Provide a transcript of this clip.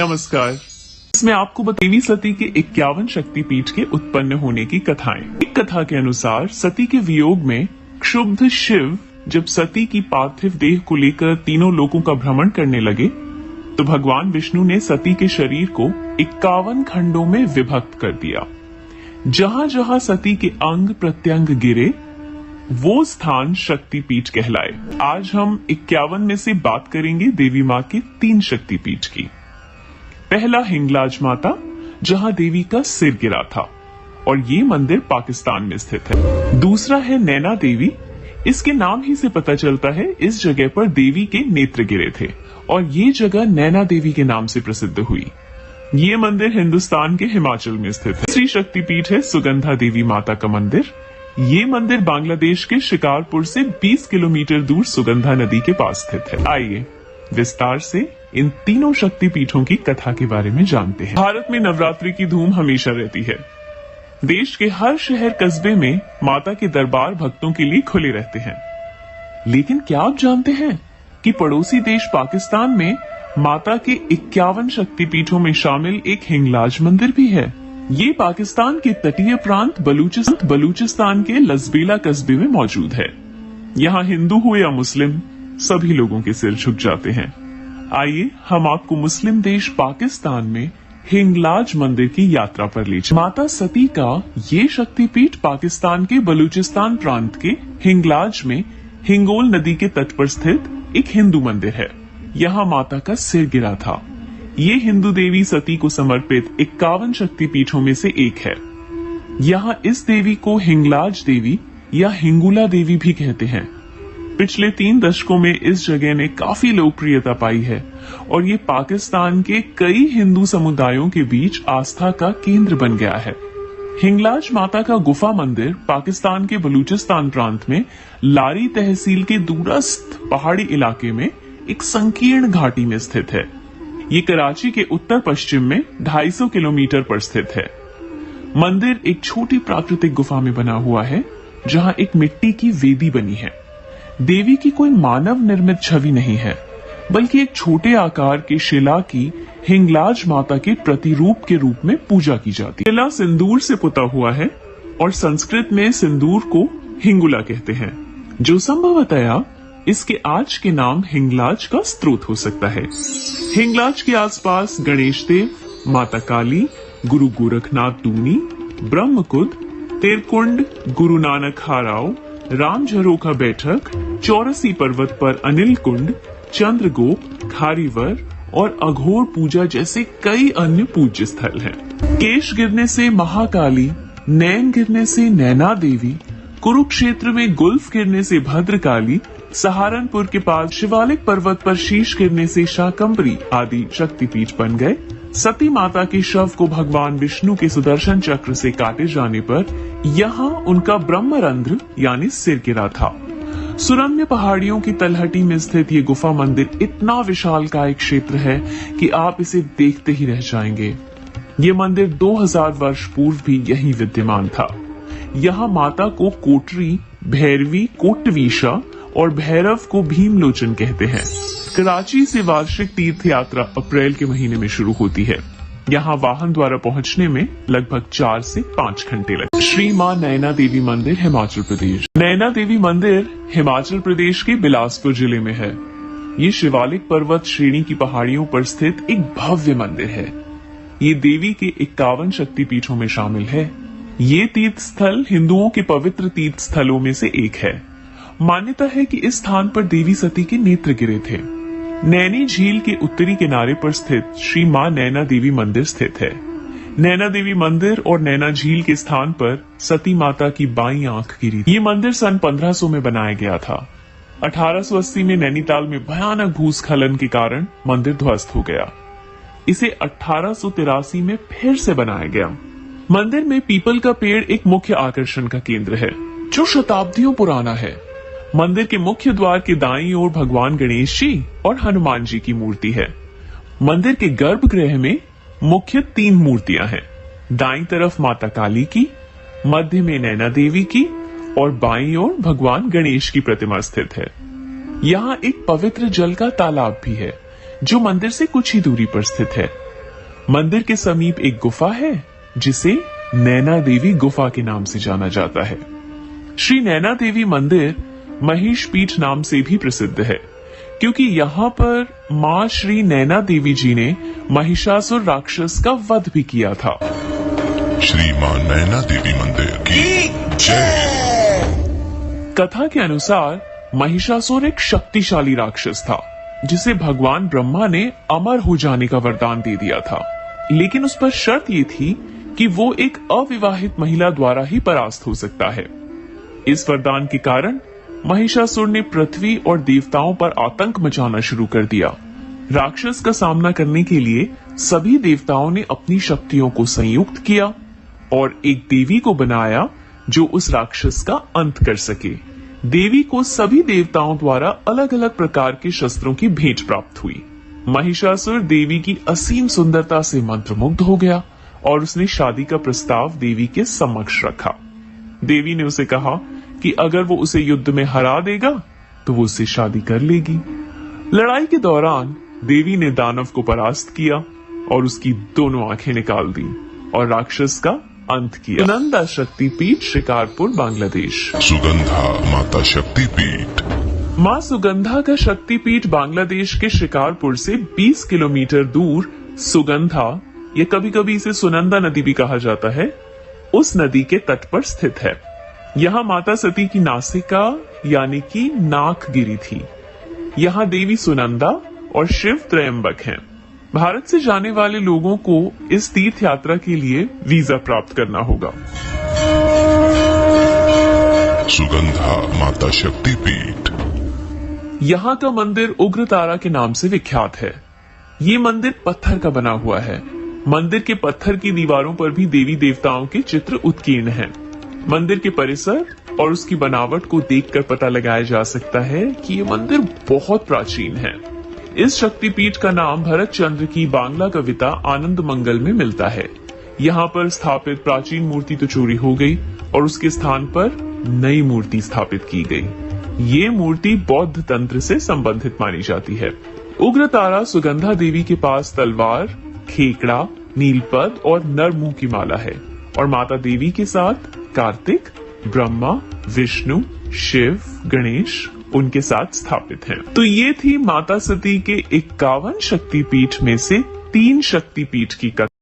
नमस्कार। इसमें आपको देवी सती के 51 शक्तिपीठ के उत्पन्न होने की कथाएं। एक कथा के अनुसार सती के वियोग में क्षुब्ध शिव जब सती की पार्थिव देह को लेकर तीनों लोकों का भ्रमण करने लगे तो भगवान विष्णु ने सती के शरीर को 51 खंडों में विभक्त कर दिया। जहां जहां सती के अंग प्रत्यंग गिरे वो स्थान शक्तिपीठ कहलाए। आज हम 51 में से बात करेंगे देवी माँ के 3 शक्तिपीठ की। पहला हिंगलाज माता, जहां देवी का सिर गिरा था और ये मंदिर पाकिस्तान में स्थित है। दूसरा है नैना देवी। इसके नाम ही से पता चलता है इस जगह पर देवी के नेत्र गिरे थे और ये जगह नैना देवी के नाम से प्रसिद्ध हुई। ये मंदिर हिंदुस्तान के हिमाचल में स्थित है। तीसरी शक्तिपीठ है सुगंधा देवी माता का मंदिर। ये मंदिर बांग्लादेश के शिकारपुर से 20 किलोमीटर दूर सुगंधा नदी के पास स्थित है। आइए विस्तार से इन तीनों शक्तिपीठों की कथा के बारे में जानते हैं। भारत में नवरात्रि की धूम हमेशा रहती है। देश के हर शहर कस्बे में माता के दरबार भक्तों के लिए खुले रहते हैं। लेकिन क्या आप जानते हैं कि पड़ोसी देश पाकिस्तान में माता के 51 शक्तिपीठों में शामिल एक हिंगलाज मंदिर भी है। ये पाकिस्तान के तटीय प्रांत बलूचिस्तान के लसबेला कस्बे में मौजूद है। यहाँ हिंदू हो या मुस्लिम सभी लोगों के सिर झुक जाते हैं। आइए हम आपको मुस्लिम देश पाकिस्तान में हिंगलाज मंदिर की यात्रा पर ले चलें। माता सती का ये शक्तिपीठ पाकिस्तान के बलूचिस्तान प्रांत के हिंगलाज में हिंगोल नदी के तट पर स्थित एक हिंदू मंदिर है। यहाँ माता का सिर गिरा था। ये हिंदू देवी सती को समर्पित 51 शक्तिपीठों में से एक है। यहाँ इस देवी को हिंगलाज देवी या हिंगुला देवी भी कहते हैं। पिछले 3 दशकों में इस जगह ने काफी लोकप्रियता पाई है और ये पाकिस्तान के कई हिंदू समुदायों के बीच आस्था का केंद्र बन गया है। हिंगलाज माता का गुफा मंदिर पाकिस्तान के बलूचिस्तान प्रांत में लारी तहसील के दूरस्थ पहाड़ी इलाके में एक संकीर्ण घाटी में स्थित है। ये कराची के उत्तर पश्चिम में 250 किलोमीटर पर स्थित है। मंदिर एक छोटी प्राकृतिक गुफा में बना हुआ है जहां एक मिट्टी की वेदी बनी है। देवी की कोई मानव निर्मित छवि नहीं है बल्कि एक छोटे आकार की शिला की हिंगलाज माता के प्रतिरूप के रूप में पूजा की जाती है। शिला सिंदूर से पुता हुआ है और संस्कृत में सिंदूर को हिंगुला कहते हैं, जो संभवतया इसके आज के नाम हिंगलाज का स्रोत हो सकता है। हिंगलाज के आसपास गणेश देव, माता काली, गुरु गोरखनाथ दूनी, ब्रह्मकुद, तेरकुंड, गुरु नानक हाराव, राम झरोखा बैठक, चौरसी पर्वत पर अनिल कुंड, चंद्रगोप, खारीवर और अघोर पूजा जैसे कई अन्य पूज्य स्थल हैं। केश गिरने से महाकाली, नैन गिरने से नैना देवी, कुरुक्षेत्र में गुल्फ गिरने से भद्रकाली, सहारनपुर के पास शिवालिक पर्वत पर शीश गिरने से शाकंभरी आदि शक्तिपीठ बन गए। सती माता के शव को भगवान विष्णु के सुदर्शन चक्र से काटे जाने पर यहाँ उनका ब्रह्मरंध्र यानी सिर गिरा था। सुरम्य पहाड़ियों की तलहटी में स्थित ये गुफा मंदिर इतना विशालकाय क्षेत्र है कि आप इसे देखते ही रह जाएंगे। ये मंदिर 2000 वर्ष पूर्व भी यहीं विद्यमान था। यहाँ माता को कोटरी, भैरवी, कोटवीशा और भैरव को भीमलोचन कहते हैं। कराची से वार्षिक तीर्थ यात्रा अप्रैल के महीने में शुरू होती है। यहाँ वाहन द्वारा पहुँचने में लगभग 4 से 5 घंटे लगते। श्री मां नैना देवी मंदिर, हिमाचल प्रदेश। नैना देवी मंदिर हिमाचल प्रदेश के बिलासपुर जिले में है। ये शिवालिक पर्वत श्रेणी की पहाड़ियों पर स्थित एक भव्य मंदिर है। ये देवी के 51 शक्तिपीठों में शामिल है। ये तीर्थ स्थल हिंदुओं के पवित्र तीर्थ स्थलों में से एक है। मान्यता है कि इस स्थान पर देवी सती के नेत्र गिरे थे। नैनी झील के उत्तरी किनारे पर स्थित श्री मां नैना देवी मंदिर स्थित है। नैना देवी मंदिर और नैना झील के स्थान पर सती माता की बाईं आंख गिरी। ये मंदिर सन 1500 में बनाया गया था। 1880 में नैनीताल में भयानक भूस्खलन के कारण मंदिर ध्वस्त हो गया। इसे 1883 में फिर से बनाया गया। मंदिर में पीपल का पेड़ एक मुख्य आकर्षण का केंद्र है जो शताब्दियों पुराना है। मंदिर के मुख्य द्वार के दाईं ओर भगवान गणेश जी और हनुमान जी की मूर्ति है। मंदिर के गर्भगृह में मुख्य 3 मूर्तियां हैं। दाईं तरफ माता काली की, मध्य में नैना देवी की और बाईं ओर भगवान गणेश की प्रतिमा स्थित है। यहाँ एक पवित्र जल का तालाब भी है जो मंदिर से कुछ ही दूरी पर स्थित है। मंदिर के समीप एक गुफा है जिसे नैना देवी गुफा के नाम से जाना जाता है। श्री नैना देवी मंदिर महिष पीठ नाम से भी प्रसिद्ध है, क्योंकि यहाँ पर मां श्री नैना देवी जी ने महिषासुर राक्षस का वध भी किया था। श्री मां नैना देवी मंदिर की जय। कथा के अनुसार महिषासुर एक शक्तिशाली राक्षस था, जिसे भगवान ब्रह्मा ने अमर हो जाने का वरदान दे दिया था, लेकिन उस पर शर्त ये थी कि वो एक अविवाहित महिला द्वारा ही परास्त हो सकता है। इस वरदान के कारण महिषासुर ने पृथ्वी और देवताओं पर आतंक मचाना शुरू कर दिया। राक्षस का सामना करने के लिए सभी देवताओं ने अपनी शक्तियों को संयुक्त किया और एक देवी को बनाया जो उस राक्षस का अंत कर सके। देवी को सभी देवताओं द्वारा अलग अलग प्रकार के शस्त्रों की भेंट प्राप्त हुई। महिषासुर देवी की असीम सुंदरता से मंत्रमुग्ध हो गया और उसने शादी का प्रस्ताव देवी के समक्ष रखा। देवी ने उसे कहा कि अगर वो उसे युद्ध में हरा देगा तो वो उससे शादी कर लेगी। लड़ाई के दौरान देवी ने दानव को परास्त किया और उसकी दोनों आंखें निकाल दी और राक्षस का अंत किया। सुगंधा शक्तिपीठ, शिकारपुर, बांग्लादेश। सुगंधा माता शक्तिपीठ। मां सुगंधा का शक्तिपीठ बांग्लादेश के शिकारपुर से 20 किलोमीटर दूर सुगंधा, या कभी कभी इसे सुनंदा नदी भी कहा जाता है, उस नदी के तट पर स्थित है। यहाँ माता सती की नासिका यानी कि नाक गिरी थी। यहाँ देवी सुनंदा और शिव त्रयंबक हैं। भारत से जाने वाले लोगों को इस तीर्थ यात्रा के लिए वीजा प्राप्त करना होगा। सुगंधा माता शक्तिपीठ। यहाँ का मंदिर उग्रतारा के नाम से विख्यात है। ये मंदिर पत्थर का बना हुआ है। मंदिर के पत्थर की दीवारों पर भी देवी देवताओं के चित्र उत्कीर्ण हैं। मंदिर के परिसर और उसकी बनावट को देखकर पता लगाया जा सकता है कि ये मंदिर बहुत प्राचीन है। इस शक्तिपीठ का नाम भरत चंद्र की बांग्ला कविता आनंद मंगल में मिलता है। यहाँ पर स्थापित प्राचीन मूर्ति तो चोरी हो गई और उसके स्थान पर नई मूर्ति स्थापित की गई। ये मूर्ति बौद्ध तंत्र से संबंधित मानी जाती है। उग्रतारा सुगंधा देवी के पास तलवार, खेकड़ा, नीलपद और नरमुंह की माला है और माता देवी के साथ कार्तिक, ब्रह्मा, विष्णु, शिव, गणेश उनके साथ स्थापित हैं। तो ये थी माता सती के 51 शक्तिपीठ में से 3 शक्तिपीठ की कथा।